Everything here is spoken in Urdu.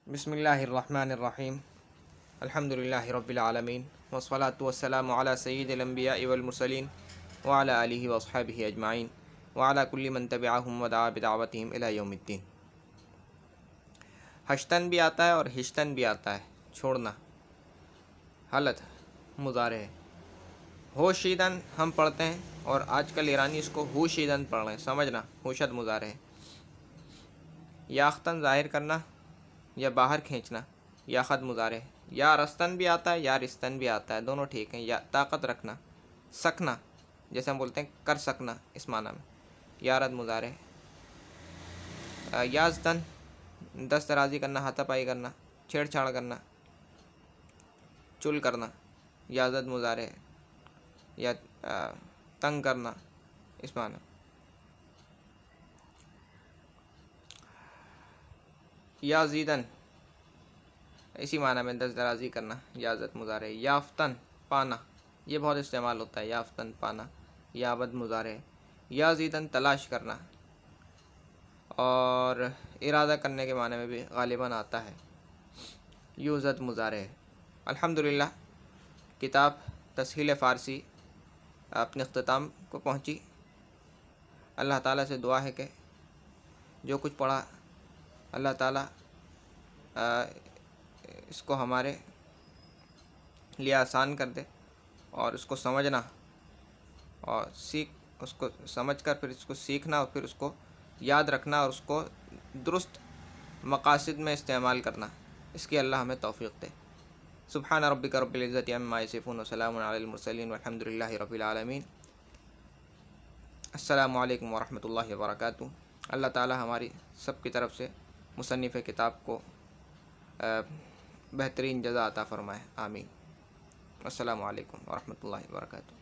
بسم اللہ الرحمن الرحیم الحمد للہ رب العالمین والصلاة والسلام علی سید الانبیاء والمرسلین وعلی آلہ واصحابہ اجمعین وعلی کل من تبعہم ودعا بدعوتہم الی یوم الدین۔ ہشتن بھی آتا ہے اور ہشتن بھی آتا ہے، چھوڑنا، حالت مضارع ہے۔ ہوشیدن ہم پڑھتے ہیں اور آج کل ایرانی اس کو ہوشیدن پڑھ رہے ہیں، سمجھنا، ہوشد مضارع ہے۔ یاختن ظاہر کرنا یا باہر کھینچنا، یاخد مضارع ہے۔ یا رستن بھی آتا ہے یا رستن بھی آتا ہے، دونوں ٹھیک ہیں۔ یا طاقت رکھنا، سکنا، جیسے ہم بولتے ہیں کر سکنا، اس معنی میں یارد مضارع ہے۔ یازدن دست درازی کرنا، ہاتھا پائی کرنا، چھیڑ چھاڑ کرنا، چل کرنا، یازد مضارع ہے۔ یا تنگ کرنا، اس معنی۔ یازیدن اسی معنی میں دست درازی کرنا، یازد مضارع ہے۔ یافتن پانا، یہ بہت استعمال ہوتا ہے، یافتن پانا، یابد مضارع ہے۔ یازیدن تلاش کرنا، اور ارادہ کرنے کے معنی میں بھی غالباً آتا ہے، یوزد مضارع ہے۔ الحمدللہ کتاب تسہیل فارسی اپنے اختتام کو پہنچی۔ اللہ تعالیٰ سے دعا ہے کہ جو کچھ پڑھا اللہ تعالیٰ اس کو ہمارے لیے آسان کر دے، اور اس کو سمجھنا اور اس کو سمجھ کر پھر اس کو سیکھنا اور پھر اس کو یاد رکھنا اور اس کو درست مقاصد میں استعمال کرنا، اس کی اللہ ہمیں توفیق دے۔ سبحان ربک رب العزت عما یصفون وسلام علی المرسلین والحمد للہ رب العالمین۔ السلام علیکم ورحمۃ اللہ وبرکاتہ۔ اللہ تعالی ہماری سب کی طرف سے مصنف کتاب کو بہترین جزا عطا فرمائے، آمین۔ السلام علیکم ورحمۃ اللہ وبرکاتہ۔